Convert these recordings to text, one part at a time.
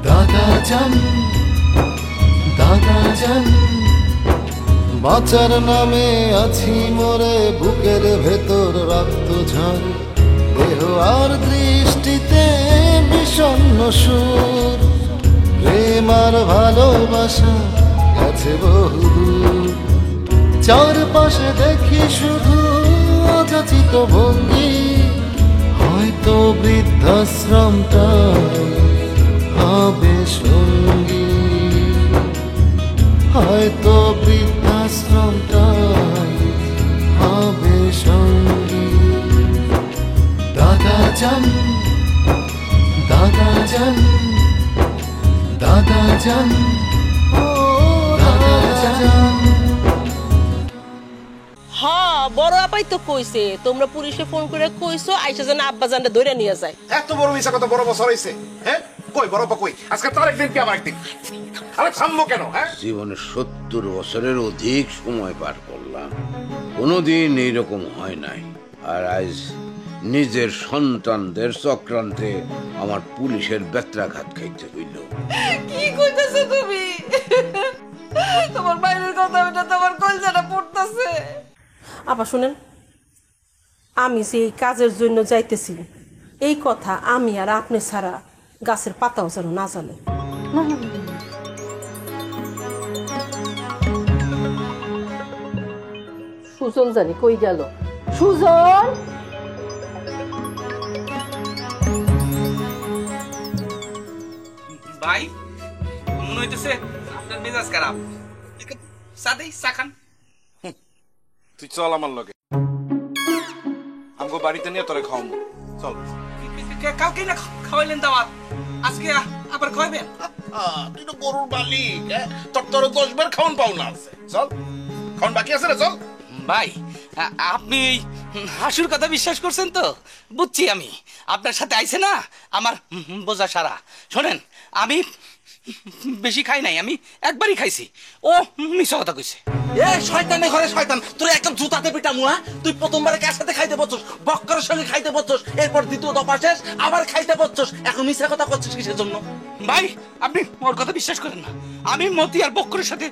দাদা জান, দাদা জান, বাঁচার নামে আছি মরে, বুকের ভেতর রক্ত ঝড়, দেহ আর দৃষ্টিতে বিষণ্ণ সুর, প্রেম আর ভালোবাসা গেছে বহুদূর, চারপাশে দেখি শুধু অযাচিত ভঙ্গি, হয়তো বৃদ্ধাশ্রমটা হবে সঙ্গী, হয়তো বৃদ্ধাশ্রমটা হবে সঙ্গী। দাদা জান, দাদা জান, দাদা জান, ও দাদা জান। হ্যাঁ, বড় আপাই তো কইছে তোমরা পুলিশে ফোন করে কইছো আইসা যেন আব্বা জানটা ধরে নিয়ে যায়। এত বড় মিছা কত বড় বছর হইছে? হ্যাঁ কই বড় আপা কই? আজকে তার একদিন কি আমার একদিন? আরে থামবো কেন? হ্যাঁ জীবনে ৭০ বছরের অধিক সময় পার করলাম, কোনোদিন এইরকম হয় নাই। আর আজ নিজের সন্তানদের চক্রান্তে আমার পুলিশের বেত্রাঘাত খাইতে হইল। কি কইতাছো তুমি? তোমার বাইরের কথা ওটা তোমার কলজাটা পড়তাছে। আপা শুনেন, আমি যে এই কাজের জন্য যাইতেছি এই কথা আমি আর আপনি ছাড়া গাছের পাতাও যেন না জানে। সুজন জানি কই গেল? সুজন, ভাই মনে হইতেছে আপনার মেজাজ খারাপ। সাদেই সাখান। তুই চল আমার লগে, আমগো বাড়িতে নিয়ে তোরে খাওয়াবো। চল। কাউকে না খাওয়াইলেন দাওয়াত, আজকে আবার খাওয়াবেন? তুই তো গরুর মালিক, তোর 10 বার খাওয়ান পাও না আছে। চল, খাওয়ান বাকি আছে রে, চল। ভাই আপনি এই হাসুর কথা বিশ্বাস করছেন তো? বুঝছি আমি, আপনার সাথে আইছে না আমার বোঝা সারা। শোনেন, আমি বেশি খাই নাই, আমি একবারই খাইছি। ও মিছা কথা কইছে। এ শয়তানের ঘরে শয়তান, তোর একদম জুতাতে পিটামু। তুই প্রথমবারে কার সাথে খাইতে বলছস? বক্করের সঙ্গে খাইতে বলছস, এরপর দ্বিতীয় দফা শেষ আবার খাইতে বলছস। এখন মিছা কথা করছিস কিসের জন্য? ভাই আপনি ওর কথা বিশ্বাস করেন না। আমি মতি আর বক্করের সাথে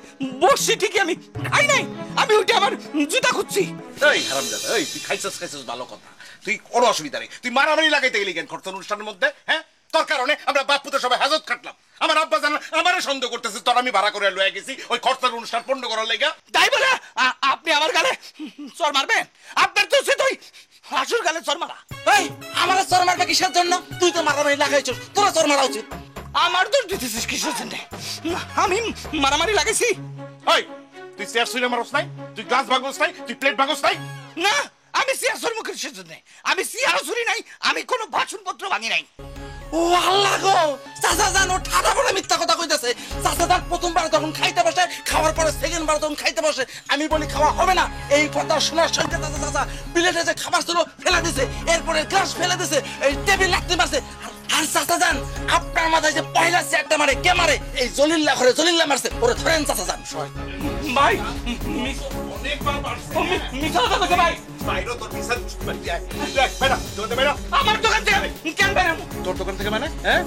বসছি ঠিকই, আমি খাই নাই। আমি ওইটা আবার জুতা খুঁজছি। এই হারামজাদা, এই তুই খাইছস ভালো কথা, তুই কোনো অসুবিধা নেই। তুই মারামারি লাগাইতে গেলি কেন খরচ অনুষ্ঠানের মধ্যে? হ্যাঁ, তোর কারণে আমরা বাপ পুতে সবাই হাজত কাটলাম। আমার আব্বা জানা আমারে সন্দেহ করতেছে তোর আমি ভাড়া করে লয়ে গেছি ওই খরচার অনুষ্ঠান পণ্য করার লেগা। তাই বলে আপনি আমার গালে চর মারবেন? আপনার তো উচিত ওই হাসুর গালে চর মারা। এই আমারে চর মারবে কিসের জন্য? তুই তো মারামারি লাগাইছস, তোরা চর মারা উচিত। আমার দোষ দিতেছিস কিসের জন্য? আমি মারামারি লাগাইছি? ওই তুই চেয়ার ছুঁড়ে মারস নাই, তুই গ্লাস ভাঙস নাই, তুই প্লেট ভাঙস নাই? না, আমি চেয়ার ছুঁড়ি মুখের কিসের জন্য? আমি চেয়ারও ছুঁড়ি নাই, আমি কোনো বাসনপত্র ভাঙি নাই। ও আল্লাহ গো, চাচা জান ও ঠাডা বলে মিথ্যা কথা কইতাছে। চাচা জান প্রথমবার যখন খাইতে বসে, খাওয়ার পরে সেকেন্ড বার যখন খাইতে বসে আমি বলি খাওয়া হবে না। এই কথা শোনার সঙ্গে চাচা প্লেটে যে খাবার ছিল ফেলে দিছে, এরপরে গ্লাস ফেলে দিছে, এই টেবিল লাগতে মারছে। আর চাচা জান আপনার মাথায় যে পয়লা চেয়ারটা মারে কে মারে? এই জলিল্লা ঘরে জলিল্লা মারছে, ওরে ধরেন চাচা জান। ভাই অনেকবার মারছে। মিথ্যা কথা কইছে ভাই। বাইরে তোর বিচার দেখ বেটা, তোর বেটা আমার দোকান থেকে কেন বেরাবো? তোর দোকান থেকে মানে? হ্যাঁ,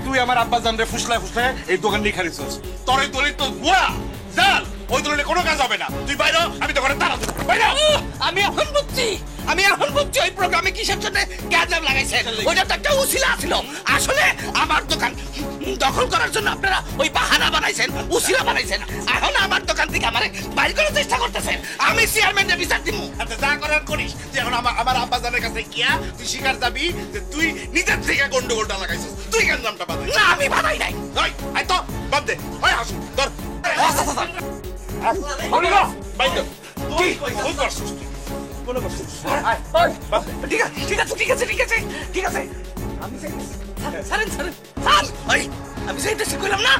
তুই আমার আব্বা জানরে ফুসলায় ফুসলায় এই দোকান নিয়ে খারিছস। তোর এই দলিল তো বুয়া জাল, ওই দলিলে কোনো কাজ হবে না। তুই বাইরে, আমি দোকানে তালা দেব। বাইরে। আমি এখন বুঝছি, ওই প্রোগ্রামে কিসের জন্য গ্যাজাম লাগাইছে। ওইটা তো একটা উছিলা ছিল। আসলে আমার দোকান দখল করার জন্য আপনারা ওই বাহানা বানাইছেন, উছিলা বানাইছেন। এখন আমার দোকান থেকে আমারে বাইর করার চেষ্টা করতেছেন। আমি চেয়ারম্যানের বিচার দিব। আচ্ছা যা করার করিস। তুই এখন আমার আব্বা জানের কাছে গিয়া তুই স্বীকার যাবি যে তুই নিজের থেকে গন্ডগোলটা লাগাইছিস। তুই কেন নামটা বানাই? না, আমি বানাই নাই। ওই আই তো বাদ দে। ওই হাসু ধর। কি ভুল করছিস তুই? কোনো করছিস? ঠিক আছে। আমি আমি চাইতেছি কইলাম না,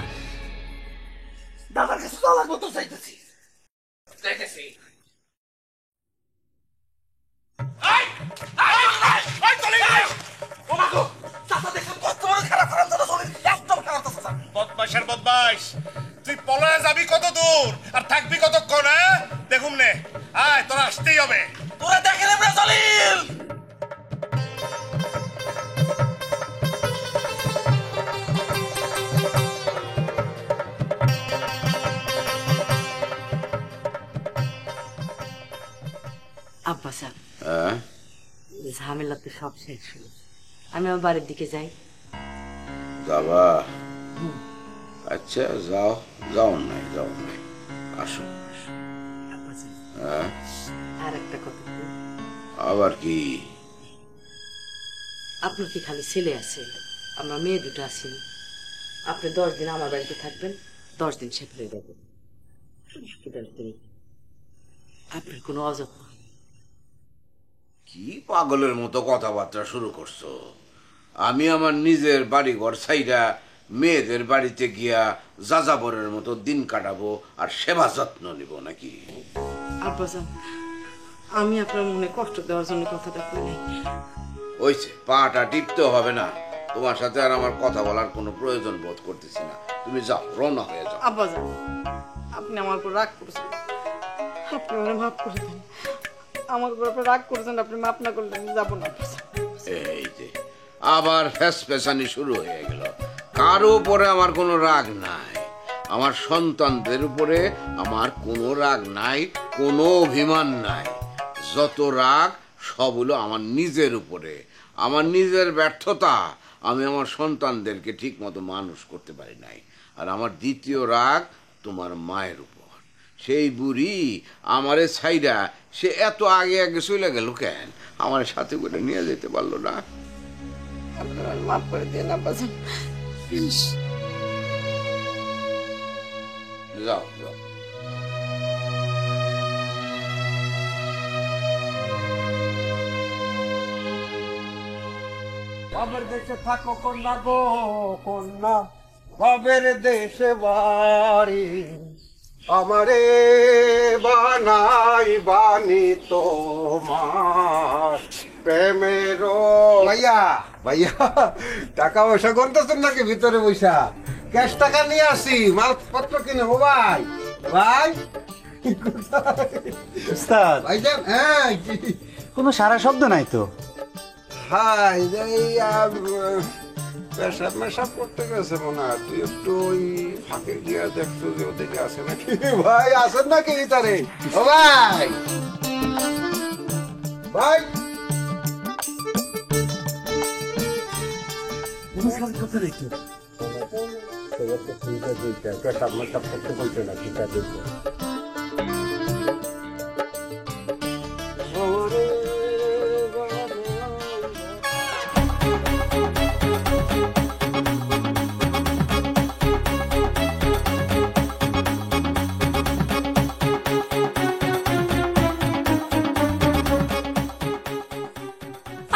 দাদার কাছে তো লাগবো তো চাইতেছি। বদমাইশের বদমাইশ, তুই পলায় যাবি কত দূর আর থাকবি কতক্ষণ? দেখুন নে, আয় তোরা আসতেই হবে। তোরা দেখে নেবে জলিল। ঝামেলা তো সব শেষ হলো, আমি আমার বাড়ির দিকে যাই। যাবা? আচ্ছা যাও, যাও নাই আসো। হ্যাঁ, আর একটা কথা বলি, আবার কি? আপনার কি খালি ছেলে আছে? আমরা মেয়ে দুটো আসিনি। আপনি 10 দিন আমার বাড়িতে থাকবেন, 10 দিন সে ফিরে যাবেন। আপনার কোনো অযত্ন। কি পাগলের মতো কথাবার্তা শুরু করছো? আমি আমার নিজের বাড়ি ঘর ছাইরা মেয়েদের বাড়িতে গিয়া যাযাবরের মতো দিন কাটাবো আর সেবা যত্ন নিব নাকি? আব্বাজান, আমি আপনার মনে কষ্ট দেওয়ার জন্য কথাটা বলি। ওইছে, পাটা টিপতে হবে না। তোমার সাথে আর আমার কথা বলার কোনো প্রয়োজন বোধ করতেছি না। তুমি যাও, রওনা হয়ে যাও। আব্বাজান, আপনি আমার উপর রাগ করেছেন, আপনি আমাকে মাফ করে দেন। আমার উপর আপনি রাগ করেছেন, আপনি মাফ না করলে আমি যাবো না। এই যে আবার ফেসফেসানি শুরু হয়ে গেল। কারো উপরে আমার কোনো রাগ নাই, আমার সন্তানদের উপরে আমার কোনো রাগ নাই, কোনো অভিমান নাই। যত রাগ সব হলো আমার নিজের উপরে, আমার নিজের ব্যর্থতা। আমি আমার সন্তানদেরকে ঠিক মতো মানুষ করতে পারি নাই। আর আমার দ্বিতীয় রাগ তোমার মায়ের উপর। সেই বুড়ি আমারে ছাইরা সে এত আগে চলে গেল কেন? আমার সাথে করে নিয়ে যেতে পারলো না? আপনারা মাফ করে দিন আব্বাজান। যাও যাও। বাবের দেশে থাকো কন্যা গো কন্যা, বাবের দেশে বাড়ি, আমারে বানাই বানি তোমার প্রেমের। ভাইয়া ভাইয়া, টাকা পয়সা করতেছেন নাকি ভিতরে বৈশা? ক্যাশ টাকা নিয়ে আসি, মালপত্র কিনে। ও ভাই ভাই, উস্তাদ, ভাইজান। হ্যাঁ, কোনো সারা শব্দ নাই তো। হাই পেশাব মেশাব করতে গেছে মনে হয়। তুই একটু ওই ফাঁকে গিয়া দেখছো যে ওদিকে আছে নাকি? ভাই আছেন নাকি ভিতরে? ও ভাই ভাই, কোনো সারা শব্দ নাই তো। পেশাব মেশাব করতে বলছে না, ঠিক আছে।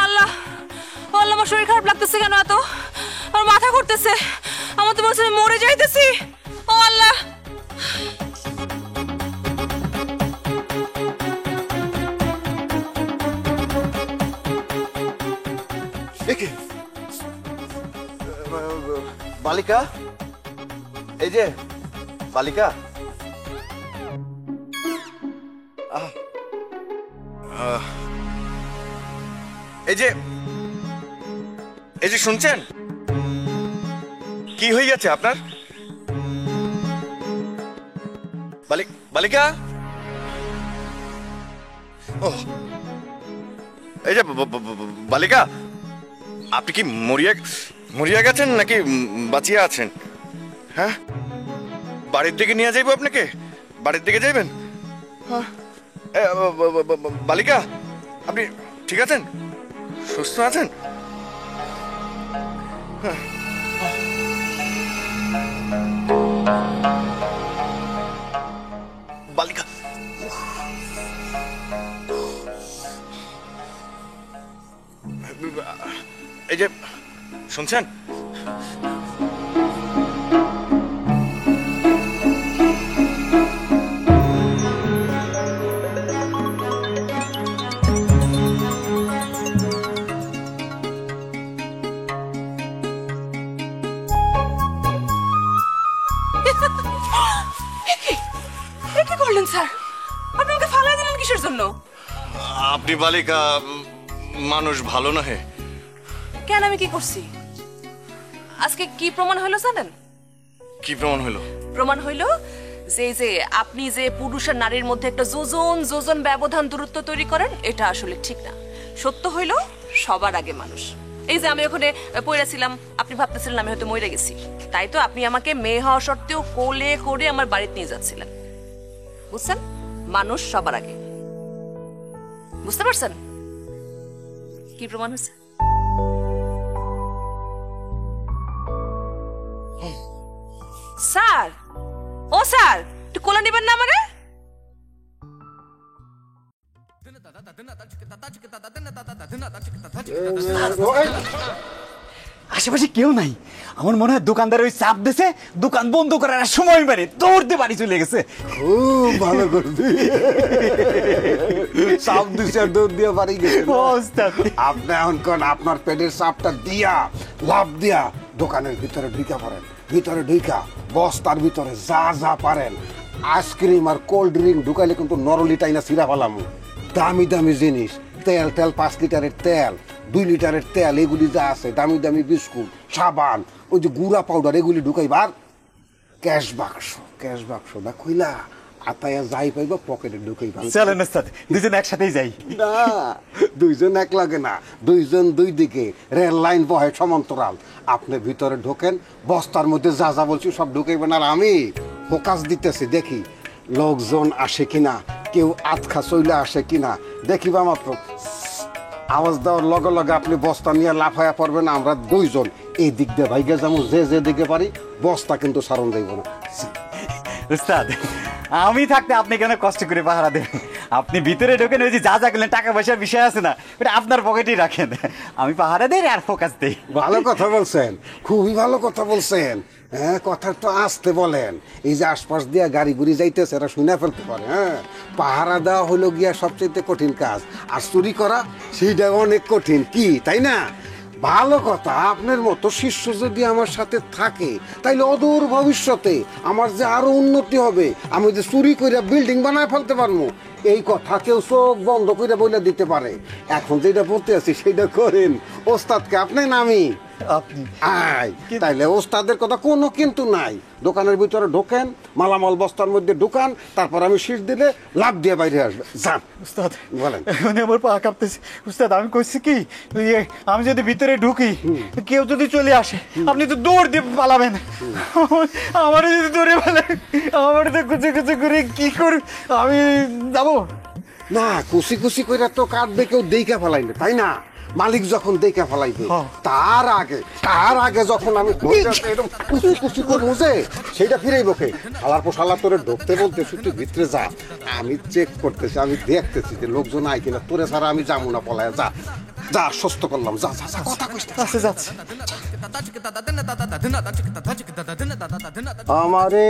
আল্লাহ, ও আল্লাহ, আমার শরীর খারাপ লাগতেছে কেন এত? আমার মাথা ঘুরতেছে, আমার তো মনে হচ্ছে আমি মরে যাইতেছি। ও আল্লাহ, বালিকা, এই যে বালিকা। এই যে শুনছেন, কি হয়ে গেছে আপনার? বালিকা, ও এই যে বালিকা, আপনি কি মরিয়া গেছেন নাকি বাঁচিয়ে আছেন? হ্যাঁ, বাড়ির দিকে নিয়ে যাইবো আপনাকে? বাড়ির দিকে যাইবেন? হ্যাঁ, বালিকা, আপনি ঠিক আছেন? সুস্থ আছেন? বালিকা, এই যে শুনছেন, কি করলেন স্যার? আপনি আমাকে ফালাই দিলেন কিসের জন্য? আপনি বালিকা মানুষ ভালো না হে। কেন, আমি কি করছি? আজকে কি প্রমাণ হলো জানেন? কি প্রমাণ হলো? প্রমাণ হইলো যে আপনি যে পুরুষ আর নারীর মধ্যে একটা যোজন ব্যবধান দূরত্ব তৈরি করেন, এটা আসলে ঠিক না। সত্য হইল সবার আগে মানুষ। এই যে আমি ওখানে পড়েছিলাম, আপনি ভাবতেছিলেন আমি হয়তো মরে গেছি, তাই তো আপনি আমাকে মেয়ে হওয়া সত্ত্বেও কোলে করে আমার বাড়িতে নিয়ে যাচ্ছিলেন। বুঝছেন, মানুষ সবার আগে। বুঝতে পারছেন কি প্রমাণ হচ্ছে? স্যার, ও স্যার, একটু কোলে নেবেন না আমারে? আশেপাশে কেউ নাই, আমার মনে হয় দোকানদার ওই চাপ দিছে, দোকান বন্ধ করার সময় মানে দৌড়তে বাড়ি চলে গেছে। খুব ভালো করবি, চাপ দিছে আর দৌড় দিয়ে বাড়ি গেছে। আপনি এখন কোন আপনার পেটের চাপটা দিয়া লাভ দিয়া দোকানের ভিতরে ঢুকে পড়েন, ভিতরে ঢুকা বস্তার ভিতরে যা যা পারেন আইসক্রিম আর কোল্ড ড্রিঙ্ক ঢুকাইলে কিন্তু নরলি টাইনা সিরা পালাম। দামি দামি জিনিস, তেল 5 লিটারের তেল, 2 লিটারের তেল, এগুলি যা আছে, দামি দামি বিস্কুট, সাবান, ওই যে গুঁড়া পাউডার, এগুলি ঢুকাইবার ক্যাশ বাক্স না কইলা আতায়া যাই পাইবা পকেটে ঢুকাইবা। চলেন ওস্তাদ, দুজন একসাথেই যাই। না, দুইজন এক লাগে না, দুইজন দুই দিকে, রেল লাইন বহে সমান্তরাল। আপনি ভিতরে ঢোকেন, বস্তার মধ্যে যা যা বলছি সব ঢুকাইবেন, আর আমি ফোকাস দিতেছি, দেখি লোকজন আসে কিনা, কেউ আতখা চইলে আসে কিনা, দেখিবা মাত্র আওয়াজ দেওয়ার লগে লগে আপনি বস্তা নিয়ে লাফায়া পড়বেন। আমরা দুইজন এই দিক দিয়ে ভাইগে যাবো, যে দিকে পারি, বস্তা কিন্তু সারণ যাইব না। উস্তাদ, আমি থাকতে আপনি কেন কষ্ট করে পাহারা দেবেন? আপনি ভিতরে ঢোকেন, ওই যে যা যা গেলেন টাকা পয়সার বিষয় আছে না, ওটা আপনার পকেটেই রাখেন, আমি পাহারা দেই আর ফোকাস দেই। ভালো কথা বলছেন, খুবই ভালো কথা বলছেন। হ্যাঁ, কথা তো আসতে বলেন। এই যে আশপাশ দিয়ে গাড়ি গুড়ি যাইতেছে, এরা শুনে ফেলতে পারে। হ্যাঁ, পাহারা দেওয়া হলো গিয়া সবচেয়ে কঠিন কাজ, আর চুরি করা সেইটা অনেক কঠিন, কি তাই না? ভালো কথা, আপনার মতো শিষ্য যদি আমার সাথে থাকে তাইলে অদূর ভবিষ্যতে আমার যে আরো উন্নতি হবে, আমি যে চুরি করে বিল্ডিং বানায় ফেলতে পারবো, এই কথা কেউ চোখ বন্ধ করে বলে দিতে পারে। এখন যেটা বলতে আছি সেটা করেন। ওস্তাদকে আপনি নামি আপনি তাইলে ওস্তাদের কথা কোনো কিন্তু নাই। দোকানের ভিতরে ঢোকেন, মালামাল বস্তার মধ্যে ঢুকান, তারপর আমি শীষ দিলে লাভ দিয়ে বাইরে আসবে। যান উস্তাদ, বলেন। এখন আমার পা কাঁপতেছে। উস্তাদ, আমি কইছি কি, আমি যদি ভিতরে ঢুকি, কেউ যদি চলে আসে, আপনি তো দৌড় দিয়ে পালাবেন। আমার যদি দৌড়ে পালান, আমার তো কুচি কুচি করে কি করি, আমি যাবো না। কুচি করে তো কাটবে, কেউ দেখে ফেলাই না, তাই না? মালিক যখন দেখে ফেলাইবে, তার আগে যখন আমি এরকম কুচি করবো যে সেইটা ফিরেই বকে শালার পর শালা তোরে ঢুকতে বলতে শুধু ভিতরে যা, আমি চেক করতেছি, আমি দেখতেছি যে লোকজন আয় কিনা, তোরে ছাড়া আমি যাবো না, পলায় যা যা আশ্বস্ত করলাম, যা যা কথা কইতে যাচ্ছে। আমারে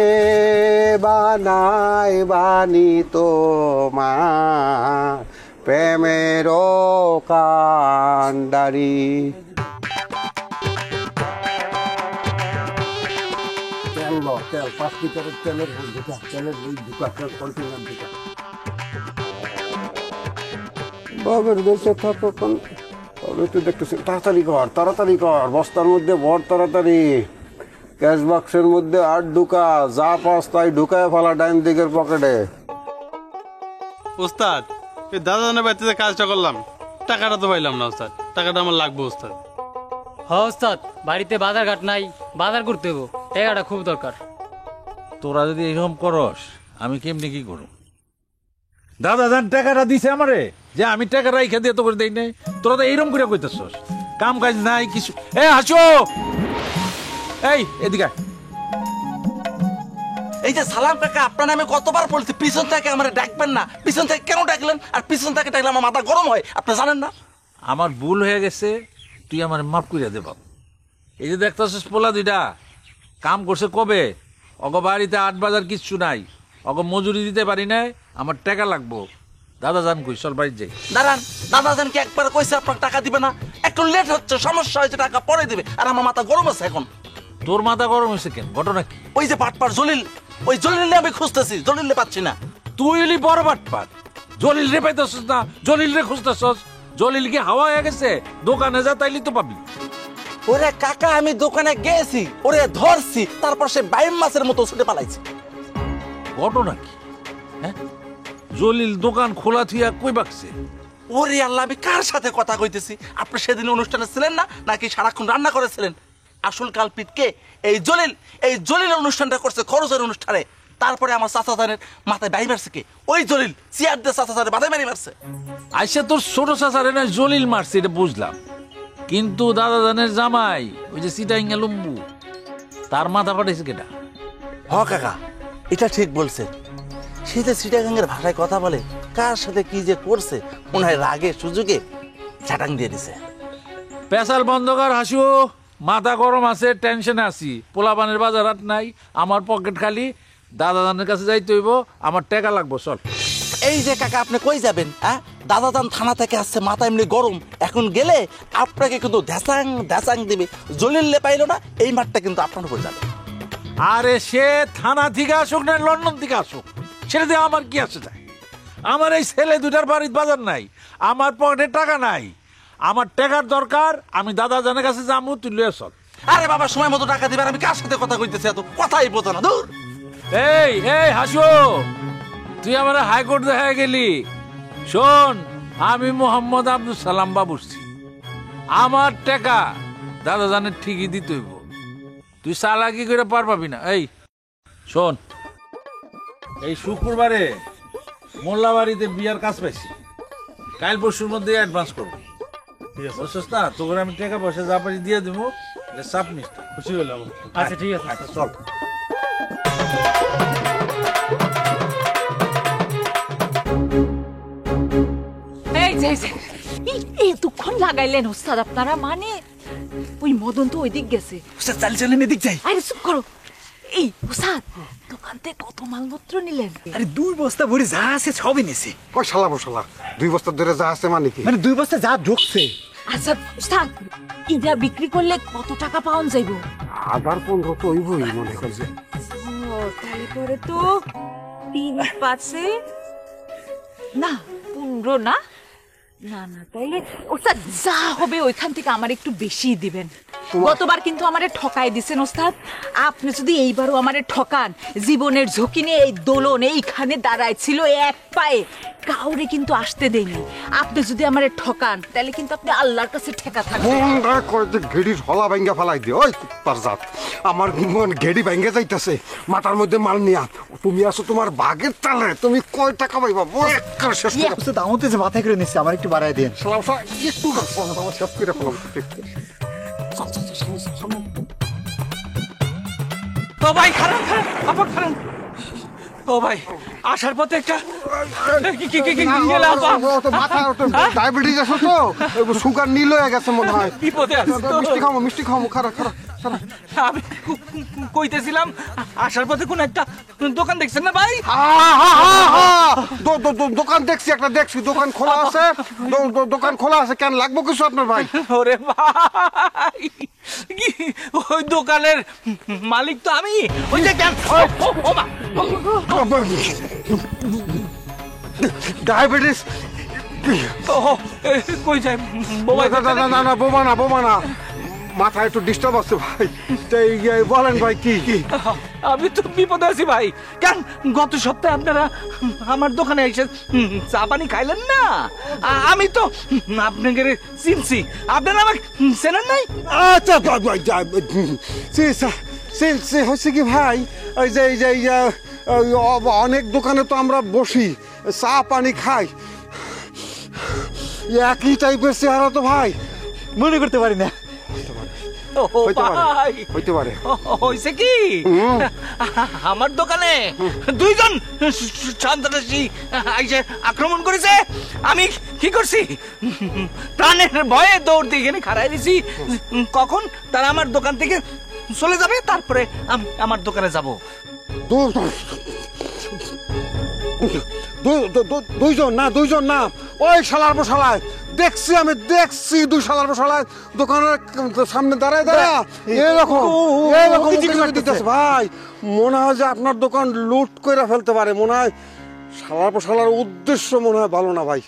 বানাই বানি তো মা প্রেমের কান্ডারি। তেল 5 লিটারের তেলের বাবের দেশে থাকো, একটু দেখতেছি, তাড়াতাড়ি কর, বস্তার মধ্যে ভর তাড়াতাড়ি, ক্যাশ বাক্সের মধ্যে 8 ঢুকা, যা পাস তাই ঢুকায় ফেলা ডাইন দিকের পকেটে। ওস্তাদ, এই দাদা জানের বাড়িতে যে কাজটা করলাম, টাকাটা তো পাইলাম না ওস্তাদ, টাকাটা আমার লাগবে ওস্তাদ। হ্যাঁ ওস্তাদ, বাড়িতে বাজার ঘাট নাই, বাজার করতে হবো, টাকাটা খুব দরকার। তোরা যদি এরকম করস, আমি কেমনি কি করব? দাদা জান টাকাটা দিছে আমারে, যে আমি টাকা রাইখা দিয়ে তো করে দেই নাই, তোরা তো এইরকম করে কইতেছস, কাম কাজ নাই কিছু। হাসো, এই এদিকে। এই যে সালাম কাকা, আপনার নামে কতবার বলছি পিছন থেকে আমার ডাকবেন না, পিছন থেকে কেন ডাকলেন? আর পিছন থেকে ডাকলে আমার মাথা গরম হয়, আপনি জানেন না? আমার ভুল হয়ে গেছে, তুই আমার মাফ করিয়া দে বাপ। এই যে দেখতেছিস পোলা দুইটা কাম করছে কবে, অগ বাড়িতে 8 বাজার কিচ্ছু নাই, অগ মজুরি দিতে পারি নাই, আমার টাকা লাগবো। দাদা জান কই, চল বাড়ি যাই। দাঁড়ান, দাদা জান কি একবার কইছে আপনার টাকা দিবে না? একটু লেট হচ্ছে, সমস্যা হয়েছে, টাকা পরে দিবে, আর আমার মাথা গরম আছে এখন। তোর মাথা গরম হয়েছে কেন, ঘটনা কি? ওই যে পাটপার জলিল, ওই জলিলে আমি খুঁজতেছি, জলিলে পাচ্ছি না। তুই হলি বড় বাটপার, জলিল রে পাইতেছস না, জলিল রে খুঁজতেছস। জলিল কি হাওয়া হয়ে গেছে? দোকানে যা তাইলি তো পাবি। ওরে কাকা, আমি দোকানে গেছি, ওরে ধরছি, তারপর সে 22 মাসের মতো ছুটে পালাইছে। ঘটনা কি? হ্যাঁ, জলিল দোকান খোলা থিয়া কই বাকছে? ওরে আল্লাহ, আমি কার সাথে কথা কইতেছি? আপনি সেদিন অনুষ্ঠানে ছিলেন না, নাকি সারাক্ষণ রান্না করেছিলেন? আসল কালপিট কে? এই জলিল। এই জলিল অনুষ্ঠানটা করছে খরচের অনুষ্ঠানে। তারপরে আমার চাচা জানের মাথায় বাড়ি মারছে কে? ওই জলিল চেয়ার দিয়ে চাচা জানের মাথায় বাড়ি মারছে। আইসা তোর ছোট চাচারে না জলিল মারছে, এটা বুঝলাম, কিন্তু দাদা জানের জামাই ওই যে সিটাইঙ্গা লম্বু, তার মাথা ফাটাইছে কেটা? হ কাকা, এটা ঠিক বলছেন। সে যে সিটাগাঙ্গের ভাষায় কথা বলে, কার সাথে কি যে করছে মনে হয় রাগে সুযোগে ঝাটাং দিয়ে দিছে। পেশাল বন্ধ কর হাসু, মাথা গরম আছে, টেনশনে আছি, পোলাপানের বাজার হাট নাই, আমার পকেট খালি, দাদা জানের কাছে যাইতে হইব, আমার টাকা লাগবো, চল। এই যে কাকা, আপনি কই যাবেন? দাদা দান থানা থেকে আসছে, মাথা এমনি গরম, এখন গেলে আপনাকে কিন্তু ধ্যাসাং ধ্যাসাং দিবে। জলিলে পাইলো না, এই মাঠটা কিন্তু আপনার উপর যাবে। আরে সে থানা থেকে আসুক না লন্ডন থেকে আসুক, সেটা দিয়ে আমার কি আসে যায়? আমার এই ছেলে দুটার বাড়ির বাজার নাই, আমার পকেটে টাকা নাই, আমার টাকার দরকার, আমি দাদা জানের কাছে যাবো, তুই লয়ে চল। আরে বাবা, সময় মতো টাকা দিবেন, আমি কার সাথে কথা কইতেছি? এত কথাই বোঝা না, দূর। এই এই হাসু, তুই আমার হাইকোর্ট দেখা গেলি, শোন, আমি মোহাম্মদ আব্দুল সালাম বাবুর্চি, আমার টাকা দাদা জানের ঠিকই দিতে হইব, তুই চালাকি করে পার পাবি না। এই শোন, এই শুক্রবারে মোল্লাবাড়িতে বিয়ার কাজ পাইছি, কাল পরশুর মধ্যে অ্যাডভান্স করবো, বুঝছিস না? তোকে আমি টাকা পয়সা যা পারি দিয়ে দেবো, চাপ নিস, খুশি হলাম। আচ্ছা ঠিক আছে, চল। এতক্ষণ লাগাইলেন ওস্তাদ আপনারা? মানে ওই মদন তো ওই দিক গেছে। ওস্তাদ চাল চলেন, এদিক যাই। আরে চুপ করো। এই ওস্তাদ, দোকান থেকে কত মালপত্র নিলেন? আরে 2 বস্তা ভরে যা আছে সবই নিছি। কই শালা বসালা, 2 বস্তা ধরে যা আছে মানে কি? মানে 2 বস্তা যা ঢুকছে। আচ্ছা ওস্তাদ, এটা বিক্রি করলে কত টাকা পাওয়া যাইব? 15 তো হইবই মনে করছে। ও তাহলে পরে তো 3 5 না 15 না, না না, তাইলে ওস্তাদ যা হবে ওইখান থেকে আমার একটু বেশি দিবেন। গতবার কিন্তু আমারে ঠকাই দিছেন ওস্তাদ, আপনি যদি এইবারও আমারে ঠকান, জীবনের ঝুঁকি নিয়ে এই দোলন এইখানে দাঁড়ায় ছিল এক পায়ে, কাউরে কিন্তু আসতে দেয়নি। আপনি যদি আমারে ঠকান, তাহলে কিন্তু আপনি আল্লাহর কাছে ঠেকা থাকবেন। কোনটা কইতে গেড়ির হলা ভাঙ্গা ফেলাই দিও। ওই কুত্তার জাত, আমার গেড়ি ভাঙ্গা যাইতাছে, মাথার মধ্যে মাল নিয়া। তুমি আসো তোমার বাগের তালে, তুমি কয় টাকা পাইবা? একবার শেষ করে ওস্তাদ আমাতে যে মাথায় করে নিচ্ছে, আমার একটু বাড়ায় দেন। শালা একটু আমার শেষ করে ফেলাম। ও ভাই, খারাপ খারাপ, আপা খারাপ। ও ভাই, আসার পথে একটা ডায়াবেটিস আছে তো, সুগার নীল হয়ে গেছে মনে হয়। বিপদে আছে। মিষ্টি খাবো খারাপ খারাপ। আমি কইতেছিলাম, আসার পথে কোন একটা দোকান দেখছেন না ভাই? দোকান দেখছি, একটা দেখছি, দোকান খোলা আছে। দোকান খোলা আছে, কেন লাগবো কিছু আপনার ভাই? ওরে ভাই, ওই দোকানের মালিক তো আমি। ওই যে কেন ডায়াবেটিস কই যায়? না বোমা না, মাথায় একটু ডিস্টার্ব আছে ভাই। বলেন ভাই কি? আমি তো বিপদে আছি ভাই। কেন গত সপ্তাহে আপনারা আমার দোকানে এসে চা পানি খাইলেন না? আমি তো আপনাকে চিনছি, আপনারা আমাকে চেনেন নাই? আচ্ছা হচ্ছে কি ভাই, ওই যে অনেক দোকানে তো আমরা বসি, চা পানি খাই, একই টাইপের চেহারা তো ভাই মনে করতে পারি না। হইতে পারে। হইছে কি, আমার দোকানে 2 জন সন্ত্রাসী আইসে আক্রমণ করেছে। আমি কি করছি, প্রাণের ভয়ে দৌড় দিয়ে এখানে খাড়াই দিছি। কখন তারা আমার দোকান থেকে চলে যাবে, তারপরে আমার দোকানে যাব। 2 জন না, ওই শালার বসালায় দেখছি, আমি দেখছি 2 শালার বসালায় দোকানের সামনে দাঁড়ায় এরকম দিতেছে ভাই। মনে হয় যে আপনার দোকান লুট করে ফেলতে পারে, মনে হয় শালার বসালার উদ্দেশ্য মনে হয় ভালো না ভাই।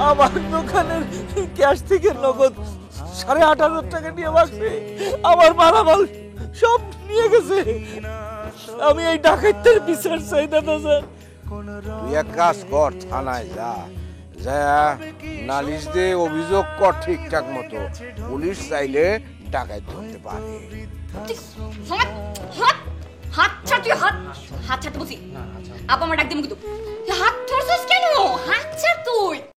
আমার দোকানের ক্যাশ থেকে নগদ 18,500 টাকা নিয়ে আসবে, আমার মালামাল সব নিয়ে গেছে। আমি এই ডাকাতের বিচার চাই দাদাজান। তুই এক কাজ কর, থানায় যা, যা নালিশ দে, অভিযোগ কর ঠিকঠাক মতো। পুলিশ চাইলে ডাকাত ধরতে পারে। হাত ছাড়, তুই হাত ছাড়তে বলছি। আপা আমার ডাক দিমু কিন্তু হাত ধরছিস কেন? হাত ছাড় তুই।